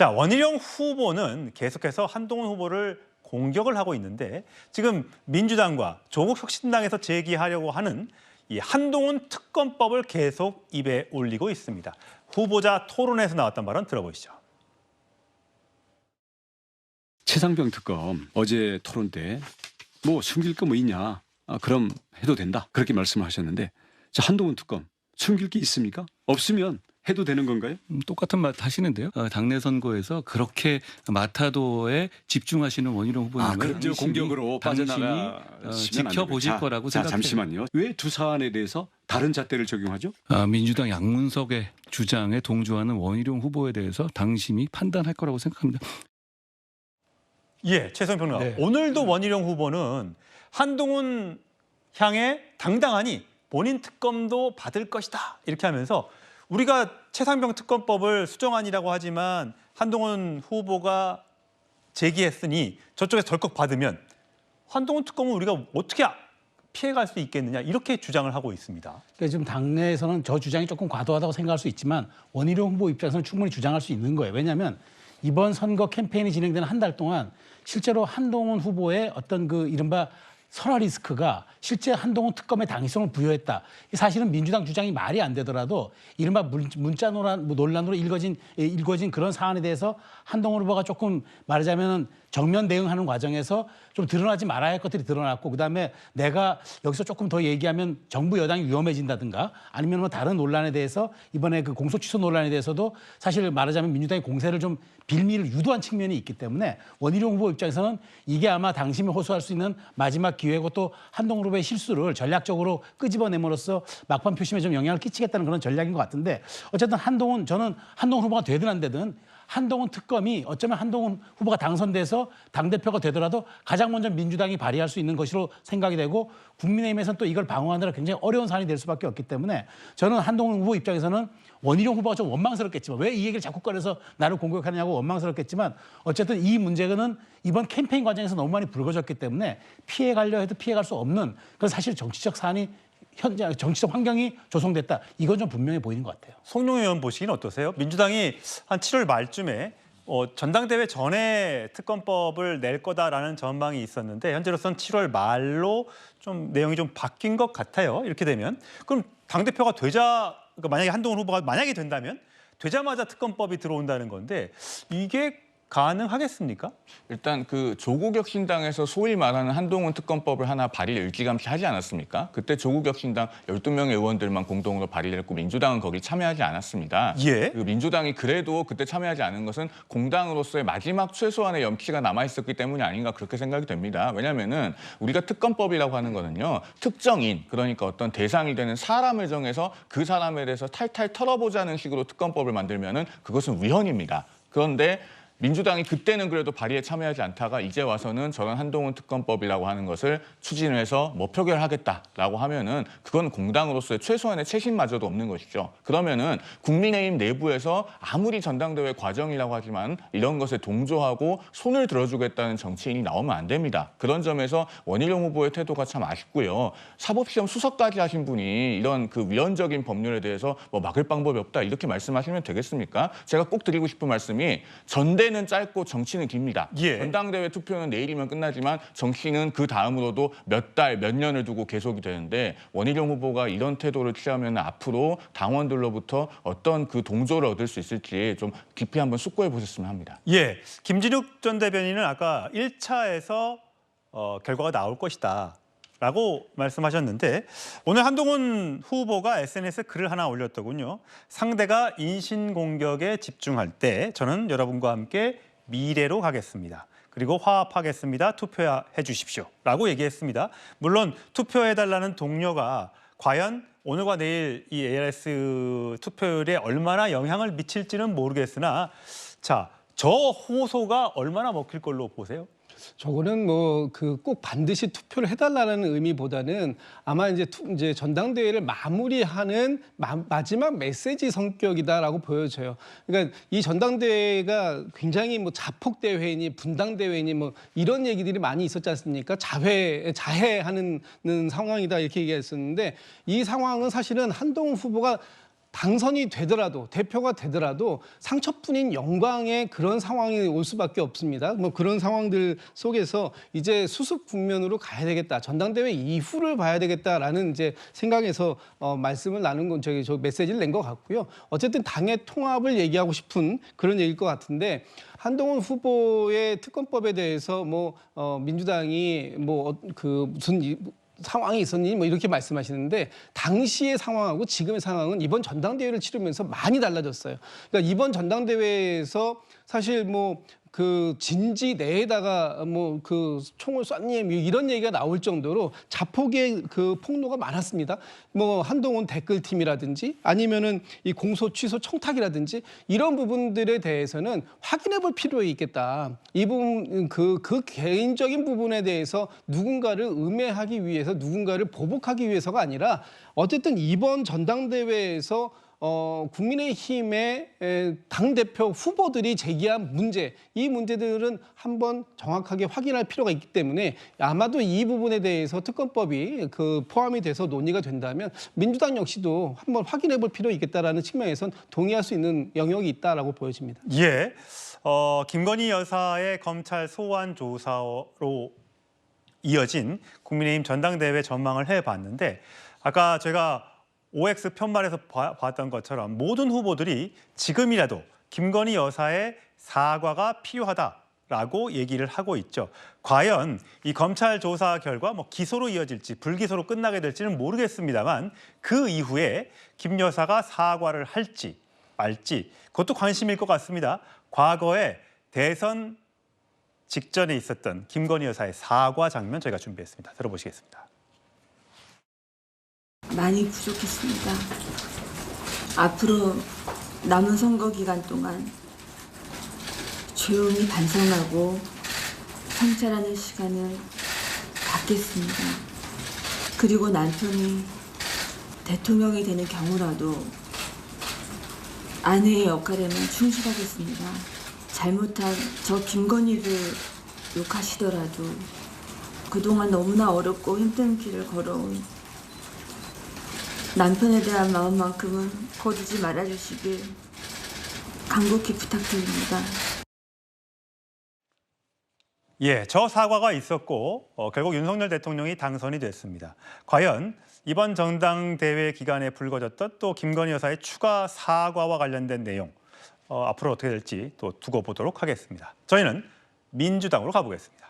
자, 원희룡 후보는 계속해서 한동훈 후보를 공격을 하고 있는데 지금 민주당과 조국혁신당에서 제기하려고 하는 이 한동훈 특검법을 계속 입에 올리고 있습니다. 후보자 토론에서 나왔던 발언 들어보시죠. 최상병 특검 어제 토론 때 뭐 숨길 거 뭐 있냐? 그럼 해도 된다. 그렇게 말씀하셨는데 자, 한동훈 특검 숨길 게 있습니까? 없으면 해도 되는 건가요? 똑같은 말 하시는데요. 당내 선거에서 그렇게 마타도에 집중하시는 원희룡 후보님은 그럼 공격으로 빠져나가 지켜보실 거라고 생각해요. 잠시만요. 왜 두 사안에 대해서 다른 잣대를 적용하죠? 민주당 양문석의 주장에 동조하는 원희룡 후보에 대해서 당심이 판단할 거라고 생각합니다. 예, 최성 평론가. 네. 오늘도 원희룡 후보는 한동훈 향해 당당하니 본인 특검도 받을 것이다 이렇게 하면서 우리가 최상병 특검법을 수정안이라고 하지만 한동훈 후보가 제기했으니 저쪽에서 덜컥 받으면 한동훈 특검은 우리가 어떻게 피해갈 수 있겠느냐 이렇게 주장을 하고 있습니다. 그러니까 지금 당내에서는 저 주장이 조금 과도하다고 생각할 수 있지만 원희룡 후보 입장에서는 충분히 주장할 수 있는 거예요. 왜냐하면 이번 선거 캠페인이 진행되는 한 달 동안 실제로 한동훈 후보의 어떤 그 이른바 설화 리스크가 실제 한동훈 특검의 당위성을 부여했다. 사실은 민주당 주장이 말이 안 되더라도 이른바 문자 논란으로 일궈진 그런 사안에 대해서 한동훈 후보가 조금 말하자면 정면 대응하는 과정에서 좀 드러나지 말아야 할 것들이 드러났고 그다음에 내가 여기서 조금 더 얘기하면 정부 여당이 위험해진다든가 아니면 뭐 다른 논란에 대해서 이번에 그 공소 취소 논란에 대해서도 사실 말하자면 민주당이 공세를 좀 빌미를 유도한 측면이 있기 때문에 원희룡 후보 입장에서는 이게 아마 당심이 호소할 수 있는 마지막 기회고 또 한동훈 후보의 실수를 전략적으로 끄집어내므로써 막판 표심에 좀 영향을 끼치겠다는 그런 전략인 것 같은데 어쨌든 저는 한동훈 후보가 되든 안 되든 한동훈 특검이 어쩌면 한동훈 후보가 당선돼서 당대표가 되더라도 가장 먼저 민주당이 발의할 수 있는 것으로 생각이 되고 국민의힘에서는 또 이걸 방어하느라 굉장히 어려운 사안이 될 수밖에 없기 때문에 저는 한동훈 후보 입장에서는 원희룡 후보가 좀 원망스럽겠지만 왜 이 얘기를 자꾸 꺼내서 나를 공격하느냐고 원망스럽겠지만 어쨌든 이 문제는 이번 캠페인 과정에서 너무 많이 불거졌기 때문에 피해가려 해도 피해갈 수 없는 그런 사실 정치적 사안이 현재 정치적 환경이 조성됐다. 이건 좀 분명해 보이는 것 같아요. 송룡 의원 보시기는 어떠세요? 민주당이 한 7월 말쯤에 전당대회 전에 특검법을 낼 거다라는 전망이 있었는데 현재로서는 7월 말로 좀 내용이 좀 바뀐 것 같아요. 이렇게 되면 그럼 당대표가 그러니까 만약에 한동훈 후보가 만약에 된다면 되자마자 특검법이 들어온다는 건데 이게 가능하겠습니까? 일단 그 조국혁신당에서 소위 말하는 한동훈 특검법을 하나 발의를 일찌감치 하지 않았습니까? 그때 조국혁신당 12명의 의원들만 공동으로 발의를 했고 민주당은 거기 참여하지 않았습니다. 예. 그 민주당이 그래도 그때 참여하지 않은 것은 공당으로서의 마지막 최소한의 염치가 남아있었기 때문이 아닌가 그렇게 생각이 됩니다. 왜냐하면은 우리가 특검법이라고 하는 거는요. 특정인, 그러니까 어떤 대상이 되는 사람을 정해서 그 사람에 대해서 탈탈 털어보자는 식으로 특검법을 만들면은 그것은 위헌입니다. 그런데 민주당이 그때는 그래도 발의에 참여하지 않다가 이제 와서는 저런 한동훈 특검법이라고 하는 것을 추진해서 뭐 표결하겠다라고 하면은 그건 공당으로서의 최소한의 책임마저도 없는 것이죠. 그러면은 국민의힘 내부에서 아무리 전당대회 과정이라고 하지만 이런 것에 동조하고 손을 들어주겠다는 정치인이 나오면 안 됩니다. 그런 점에서 원희룡 후보의 태도가 참 아쉽고요. 사법시험 수석까지 하신 분이 이런 그 위헌적인 법률에 대해서 뭐 막을 방법이 없다 이렇게 말씀하시면 되겠습니까? 제가 꼭 드리고 싶은 말씀이 전대는 짧고 정치는 깁니다. 예. 전당대회 투표는 내일이면 끝나지만 정치는 그 다음으로도 몇 달, 몇 년을 두고 계속이 되는데 원희룡 후보가 이런 태도를 취하면 앞으로 당원들로부터 어떤 그 동조를 얻을 수 있을지 좀 깊이 한번 숙고해 보셨으면 합니다. 예, 김진욱 전 대변인은 아까 1차에서 결과가 나올 것이다 라고 말씀하셨는데 오늘 한동훈 후보가 SNS에 글을 하나 올렸더군요. 상대가 인신공격에 집중할 때 저는 여러분과 함께 미래로 가겠습니다. 그리고 화합하겠습니다. 투표해 주십시오 라고 얘기했습니다. 물론 투표해달라는 동료가 과연 오늘과 내일 이 ALS 투표율에 얼마나 영향을 미칠지는 모르겠으나 자, 저 호소가 얼마나 먹힐 걸로 보세요? 저거는 뭐 그 꼭 반드시 투표를 해달라는 의미보다는 아마 이제 전당대회를 마무리하는 마지막 메시지 성격이다라고 보여져요. 그러니까 이 전당대회가 굉장히 뭐 자폭 대회니 분당 대회니 뭐 이런 얘기들이 많이 있었지 않습니까? 자해하는 상황이다 이렇게 얘기했었는데 이 상황은 사실은 한동훈 후보가 당선이 되더라도 대표가 되더라도 상처뿐인 영광의 그런 상황이 올 수밖에 없습니다. 뭐 그런 상황들 속에서 이제 수습 국면으로 가야 되겠다. 전당대회 이후를 봐야 되겠다라는 이제 생각에서 말씀을 나눈 건 저 메시지를 낸 것 같고요. 어쨌든 당의 통합을 얘기하고 싶은 그런 얘기일 것 같은데 한동훈 후보의 특검법에 대해서 민주당이 무슨 상황이 있었니? 뭐 이렇게 말씀하시는데 당시의 상황하고 지금의 상황은 이번 전당대회를 치르면서 많이 달라졌어요. 그러니까 이번 전당대회에서 사실 그 진지 내에다가 그 총을 쐈니 이런 얘기가 나올 정도로 자폭의 그 폭로가 많았습니다. 한동훈 댓글팀이라든지 아니면은 이 공소 취소 청탁이라든지 이런 부분들에 대해서는 확인해볼 필요가 있겠다. 이 부분 그 개인적인 부분에 대해서 누군가를 음해하기 위해서 누군가를 보복하기 위해서가 아니라 어쨌든 이번 전당대회에서 국민의힘의 당대표 후보들이 제기한 문제, 이 문제들은 한번 정확하게 확인할 필요가 있기 때문에 아마도 이 부분에 대해서 특검법이 포함이 돼서 논의가 된다면 민주당 역시도 한번 확인해 볼 필요가 있겠다라는 측면에선 동의할 수 있는 영역이 있다라고 보여집니다. 예, 김건희 여사의 검찰 소환 조사로 이어진 국민의힘 전당대회 전망을 해봤는데 아까 제가 OX 편말에서 봤던 것처럼 모든 후보들이 지금이라도 김건희 여사의 사과가 필요하다라고 얘기를 하고 있죠. 과연 이 검찰 조사 결과 기소로 이어질지 불기소로 끝나게 될지는 모르겠습니다만 그 이후에 김 여사가 사과를 할지 말지 그것도 관심일 것 같습니다. 과거에 대선 직전에 있었던 김건희 여사의 사과 장면 저희가 준비했습니다. 들어보시겠습니다. 많이 부족했습니다. 앞으로 남은 선거 기간 동안 조용히 반성하고 성찰하는 시간을 갖겠습니다. 그리고 남편이 대통령이 되는 경우라도 아내의 역할에만 충실하겠습니다. 잘못한 저 김건희를 욕하시더라도 그동안 너무나 어렵고 힘든 길을 걸어온 남편에 대한 마음만큼은 거두지 말아주시길 간곡히 부탁드립니다. 예, 저 사과가 있었고 결국 윤석열 대통령이 당선이 됐습니다. 과연 이번 전당대회 기간에 불거졌던 또 김건희 여사의 추가 사과와 관련된 내용 앞으로 어떻게 될지 또 두고 보도록 하겠습니다. 저희는 민주당으로 가보겠습니다.